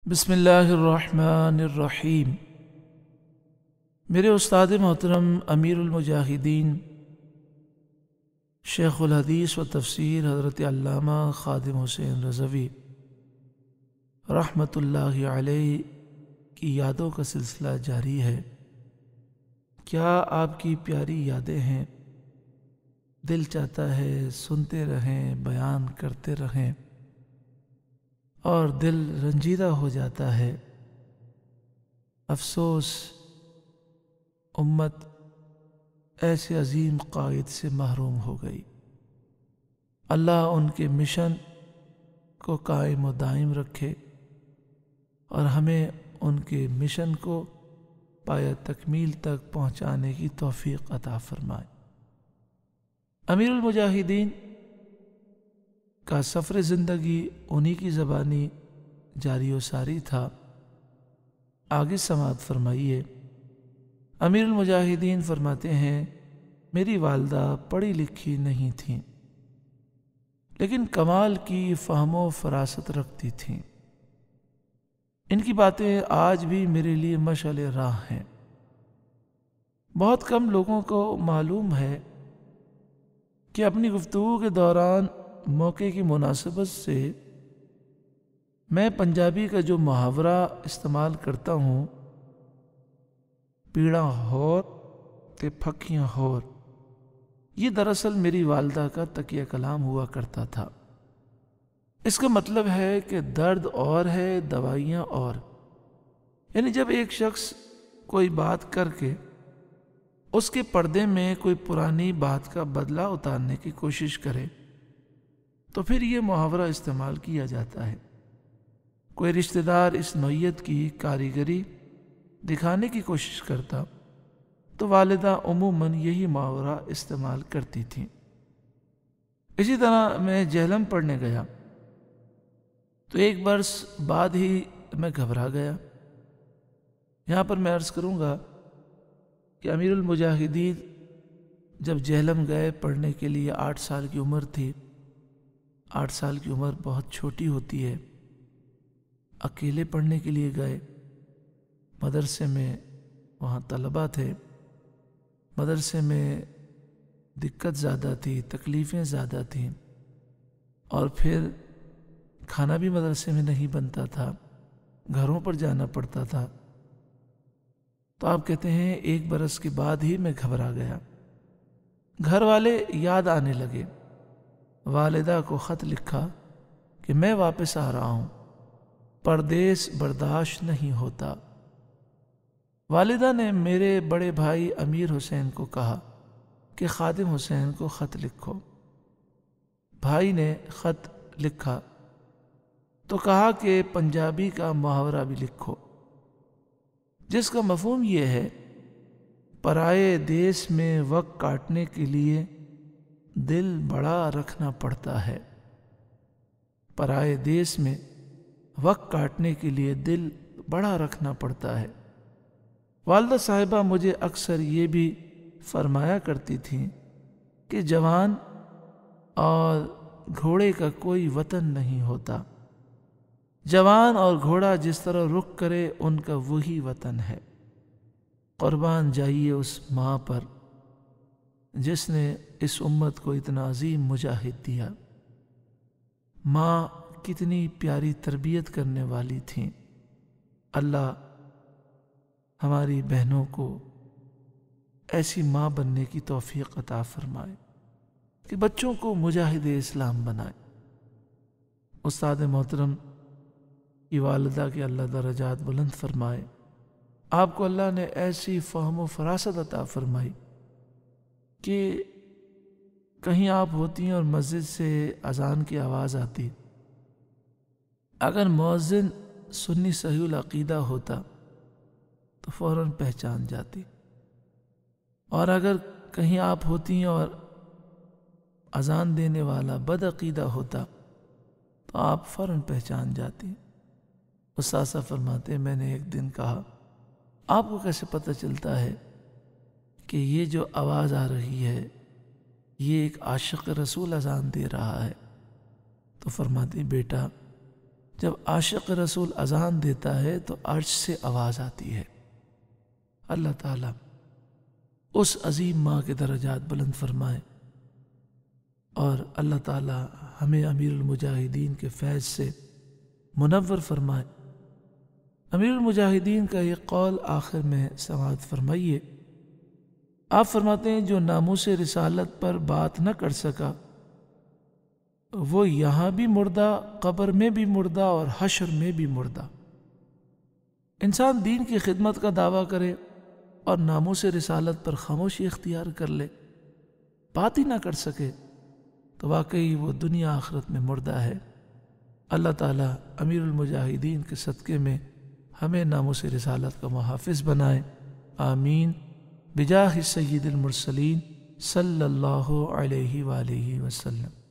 بسم اللہ الرحمن الرحیم۔ میرے استاد محترم امیر المجاہدین شیخ الحدیث و تفسیر حضرت علامہ خادم حسین رضوی رحمۃ اللہ علیہ کی یادوں کا سلسلہ جاری ہے۔ کیا آپ کی پیاری یادیں ہیں؟ دل چاہتا ہے سنتے رہیں، بیان کرتے رہیں، اور دل رنجیدہ ہو جاتا ہے۔ افسوس امت ایسے عظیم قائد سے محروم ہو گئی۔ اللہ ان کے مشن کو قائم و دائم رکھے اور ہمیں ان کے مشن کو پایہ تکمیل تک پہنچانے کی توفیق عطا فرمائے۔ امیر المجاہدین کا سفر زندگی انہی کی زبانی جاری و ساری تھا۔ آگے سماعت فرمائیے۔ امیر المجاہدین فرماتے ہیں، میری والدہ پڑھی لکھی نہیں تھیں، لیکن کمال کی فہم و فراست رکھتی تھیں۔ ان کی باتیں آج بھی میرے لیے مشعل راہ ہیں۔ بہت کم لوگوں کو معلوم ہے کہ اپنی گفتگو کے دوران موقع کی مناسبت سے میں پنجابی کا جو محاورہ استعمال کرتا ہوں، پیڑاں ہور تے پھکیاں ہور، یہ دراصل میری والدہ کا تکیہ کلام ہوا کرتا تھا۔ اس کا مطلب ہے کہ درد اور ہے، دوائیاں اور۔ یعنی جب ایک شخص کوئی بات کر کے اس کے پردے میں کوئی پرانی بات کا بدلہ اتارنے کی کوشش کرے تو پھر یہ محاورہ استعمال کیا جاتا ہے۔ کوئی رشتہ دار اس نوعیت کی کاریگری دکھانے کی کوشش کرتا تو والدہ عموماً یہی محاورہ استعمال کرتی تھیں۔ اسی طرح میں جہلم پڑھنے گیا تو ایک برس بعد ہی میں گھبرا گیا۔ یہاں پر میں عرض کروں گا کہ امیر المجاہدین جب جہلم گئے پڑھنے کے لیے 8 سال کی عمر تھی۔ 8 سال کی عمر بہت چھوٹی ہوتی ہے۔ اکیلے پڑھنے کے لیے گئے۔ مدرسے میں وہاں طلبہ تھے، مدرسے میں دقت زیادہ تھی، تکلیفیں زیادہ تھیں، اور پھر کھانا بھی مدرسے میں نہیں بنتا تھا، گھروں پر جانا پڑتا تھا۔ تو آپ کہتے ہیں 1 برس کے بعد ہی میں گھبرا گیا۔ گھر والے یاد آنے لگے۔ والدہ کو خط لکھا کہ میں واپس آ رہا ہوں، پردیس برداشت نہیں ہوتا۔ والدہ نے میرے بڑے بھائی امیر حسین کو کہا کہ خادم حسین کو خط لکھو۔ بھائی نے خط لکھا تو کہا کہ پنجابی کا محاورہ بھی لکھو، جس کا مفہوم یہ ہے، پرائے دیس میں وقت کاٹنے کے لیے دل بڑا رکھنا پڑتا ہے۔ پرائے دیس میں وقت کاٹنے کے لیے دل بڑا رکھنا پڑتا ہے۔ والدہ صاحبہ مجھے اکثر یہ بھی فرمایا کرتی تھیں کہ جوان اور گھوڑے کا کوئی وطن نہیں ہوتا۔ جوان اور گھوڑا جس طرح رخ کرے ان کا وہی وطن ہے۔ قربان جائیے اس ماں پر جس نے اس امت کو اتنا عظیم مجاہد دیا۔ ماں کتنی پیاری تربیت کرنے والی تھیں۔ اللہ ہماری بہنوں کو ایسی ماں بننے کی توفیق عطا فرمائے کہ بچوں کو مجاہد اسلام بنائے۔ استاد محترم کی والدہ کے اللہ درجات بلند فرمائے۔ آپ کو اللہ نے ایسی فہم و فراست عطا فرمائی کہ کہیں آپ ہوتی ہیں اور مسجد سے اذان کی آواز آتی، اگر مؤذن سنی صحیح العقیدہ ہوتا تو فوراً پہچان جاتی، اور اگر کہیں آپ ہوتی ہیں اور اذان دینے والا بد عقیدہ ہوتا تو آپ فوراً پہچان جاتی۔ استاذہ فرماتے، میں نے ایک دن کہا، آپ کو کیسے پتہ چلتا ہے کہ یہ جو آواز آ رہی ہے یہ ایک عاشق رسول اذان دے رہا ہے؟ تو فرماتی، بیٹا جب عاشق رسول اذان دیتا ہے تو عرش سے آواز آتی ہے۔ اللہ تعالیٰ اس عظیم ماں کے درجات بلند فرمائے، اور اللہ تعالیٰ ہمیں امیر المجاہدین کے فیض سے منور فرمائے۔ امیر المجاہدین کا یہ قول آخر میں سماعت فرمائیے۔ آپ فرماتے ہیں جو ناموس رسالت پر بات نہ کر سکا وہ یہاں بھی مردہ، قبر میں بھی مردہ اور حشر میں بھی مردہ۔ انسان دین کی خدمت کا دعویٰ کرے اور ناموس رسالت پر خاموشی اختیار کر لے، بات ہی نہ کر سکے، تو واقعی وہ دنیا آخرت میں مردہ ہے۔ اللہ تعالیٰ امیر المجاہدین کے صدقے میں ہمیں ناموس رسالت کا محافظ بنائے، آمین، بجاہ سید المرسلین صلی اللہ علیہ وآلہ وسلم۔